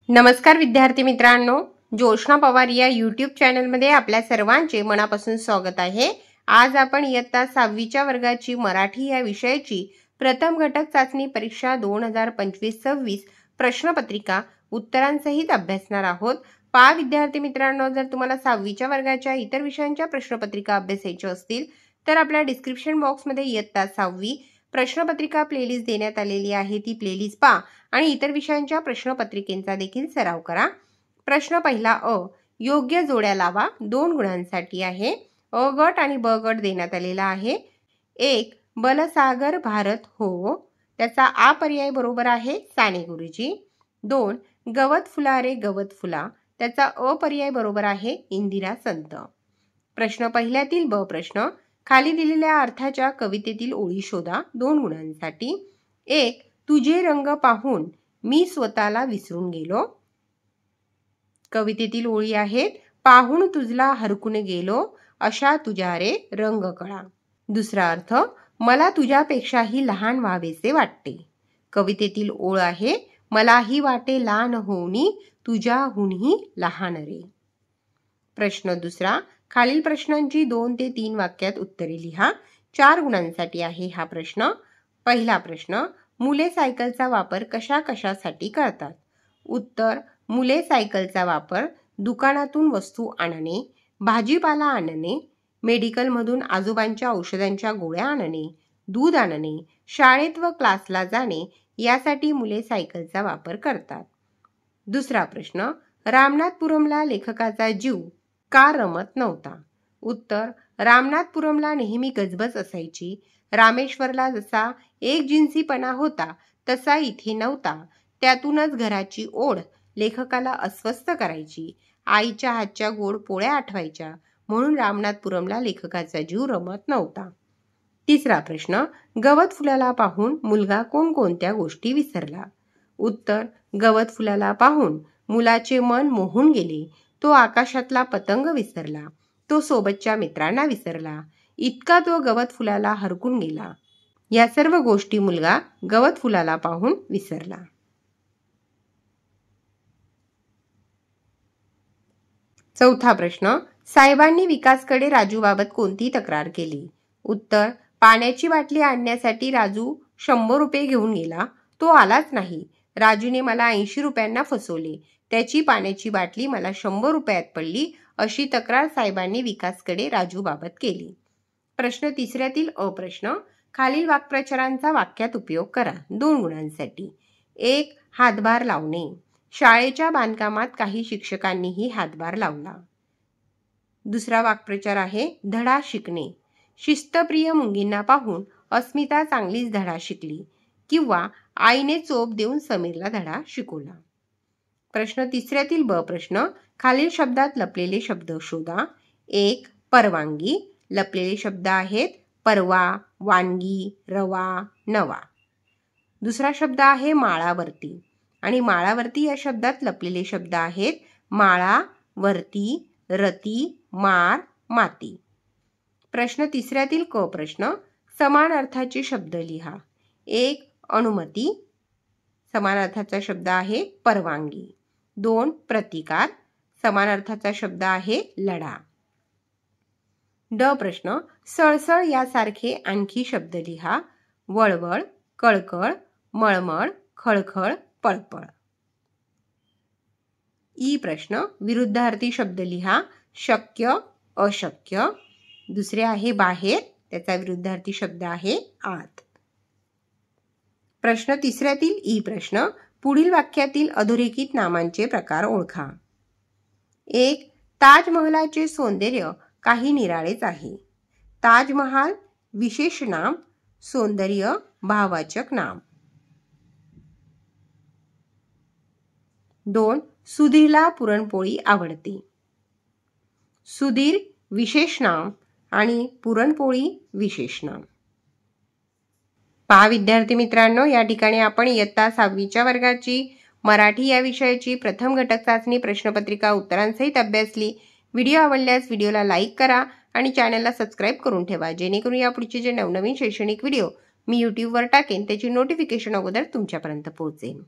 नमस्कार विद्यार्थी मित्रांनो, जोशना पवार या यूट्यूब चॅनलमध्ये आपल्या सर्वांचे मनापासून स्वागत आहे। आज आपण इयत्ता 6वीच्या वर्गाची मराठी या विषयाची प्रथम घटक चाचणी परीक्षा 2025-26 प्रश्नपत्रिका उत्तरांसहित अभ्यासणार आहोत। पहा विद्यार्थी मित्रांनो, जर तुम्हाला 6वीच्या वर्गाच्या इतर विषयांच्या प्रश्नपत्रिका अभ्यासायच्या असतील तर आपल्या डिस्क्रिप्शन बॉक्समध्ये इयत्ता 6वी प्रश्नपत्रिका प्लेलिस्ट देण्यात आलेली आहे। ती प्लेलिस्ट पहा आणि इतर विषयांच्या प्रश्नपत्रिकेचा देखील सराव करा। प्रश्न पहिला अ, योग्य जोड्या लावा 2 गुणांसाठी आहे। अ गट आणि ब गट देण्यात आलेला आहे। 1 बलसागर भारत हो, त्याचा आ पर्याय बरोबर आहे साने गुरुजी। 2 गवत फुला रे गवत फुला, त्याचा अ पर्याय बरोबर आहे इंदिरा संत। प्रश्न पहिल्यातील ब प्रश्न, खाली दिलेल्या अर्थाच्या कवितेतील ओळी शोधा 2 गुणांसाठी। 1 तुझे रंग पाहून मी स्वतःला विसरून गेलो। कवितेतील ओळी आहेत, पाहून तुझला हरकून गेलो अशा तुझ्या रे रंग कळा। दुसरा अर्थ, मला तुझ्यापेक्षाही लहान व्हावेसे वाटते। कवितेतील ओळ आहे, मलाही वाटे लहान होऊनी तुझ्याहूनही लहान रे। प्रश्न दुसरा, खालील प्रश्नांची 2 ते 3 वाक्यात उत्तरे लिहा। 4 गुणांसाठी आहे हा प्रश्न। पहिला प्रश्न, मुले सायकलचा वापर कशा कशासाठी करतात? उत्तर, मुले सायकलचा वापर दुकानातून वस्तू आणणे, भाजीपाला आणणे, मेडिकलमधून आजोबांच्या औषधांच्या गोळ्या आणणे, दूध आणणे, शाळेत व क्लासला जाणे यासाठी मुले सायकलचा वापर करतात। दुसरा प्रश्न, रामनाथपुरमला लेखकाचा जीव का रमत नव्हता? उत्तर, रामनाथपुरमला नेहमी गजबज असायची। रामेश्वरला जसा एकजिन्सीपणा होता तसा इथे नव्हता। त्यातूनच घराची ओढ लेखकाला अस्वस्थ करायची। आईच्या हातच्या गोड पोळ्या आठवायच्या, म्हणून रामनाथपुरमला लेखकाचा जीव रमत नव्हता। तिसरा प्रश्न, गवत फुलाला पाहून मुलगा कोणकोणत्या गोष्टी विसरला? उत्तर, गवत फुलाला पाहून मुलाचे मन मोहून गेले। तो आकाशातला पतंग विसरला, तो सोबतच्या मित्रांना विसरला, इतका तो गवत फुलाला हरकून गेला। या सर्व गोष्टी मुलगा गवत फुलाला पाहून विसरला। चौथा प्रश्न, साहेबांनी विकासकडे राजूबाबत कोणती तक्रार केली? उत्तर, पाण्याची बाटली आणण्यासाठी राजू 100 रुपये घेऊन गेला, तो आलाच नाही। राजूने मला 80 रुपयांना फसवले, त्याची पाण्याची बाटली मला 100 रुपयात पडली, अशी तक्रार साहेबांनी विकासकडे राजूबाबत केली। प्रश्न तिसऱ्यातील अ प्रश्न, खालील वाक्प्रचारांचा वाक्यात उपयोग करा 2 गुणांसाठी। 1 हातभार लावणे, शाळेच्या बांधकामात काही शिक्षकांनीही हातभार लावला। दुसरा वाक्प्रचार आहे धडा शिकणे, शिस्तप्रिय मुंगींना पाहून अस्मिता चांगलीच धडा शिकली, किंवा आईने चोप देऊन समीरला धडा शिकवला। प्रश्न तिसऱ्यातील ब प्रश्न, खालील शब्दात लपलेले शब्द शोधा। 1 परवानगी, लपलेले शब्द आहेत परवा, वानगी, रवा, नवा। दुसरा शब्द आहे माळावरती, आणि माळावरती या शब्दात लपलेले शब्द आहेत माळा, वरती, रती, मार, माती। प्रश्न तिसऱ्यातील क प्रश्न, समान अर्थाचे शब्द लिहा। 1 अनुमती, समान अर्थाचा शब्द आहे परवानगी। 2 प्रतिकार, समान अर्थाचा शब्द आहे लढा। ड प्रश्न, सळसळ यासारखे आणखी शब्द लिहा। वळवळ, कळकळ, मळमळ, खळखळ, पळपळ। ई प्रश्न, विरुद्धार्थी शब्द लिहा। शक्य, अशक्य। दुसरे आहे बाहेर, त्याचा विरुद्धार्थी शब्द आहे आत। प्रश्न तिसऱ्यातील ई प्रश्न, पुढील वाक्यातील अधोरेखित नामांचे प्रकार ओळखा। 1 ताजमहालाचे सौंदर्य काही निराळेच आहे। ताजमहाल विशेष नाम, सौंदर्य भाववाचक नाम। 2 सुधीरला पुरणपोळी आवडते। सुधीर विशेष नाम आणि पुरणपोळी विशेष नाम। पहा विद्यार्थी मित्रांनो, या ठिकाणी आपण इयत्ता 6वीच्या वर्गाची मराठी या विषयाची प्रथम घटक चाचणी प्रश्नपत्रिका उत्तरांसहित अभ्यासली। व्हिडिओ आवडल्यास व्हिडिओला लाईक करा आणि चॅनलला सबस्क्राईब करून ठेवा, जेणेकरून यापुढचे जे नवनवीन शैक्षणिक व्हिडिओ मी यूट्यूबवर टाकेन त्याची नोटिफिकेशन अगोदर तुमच्यापर्यंत पोहोचेल।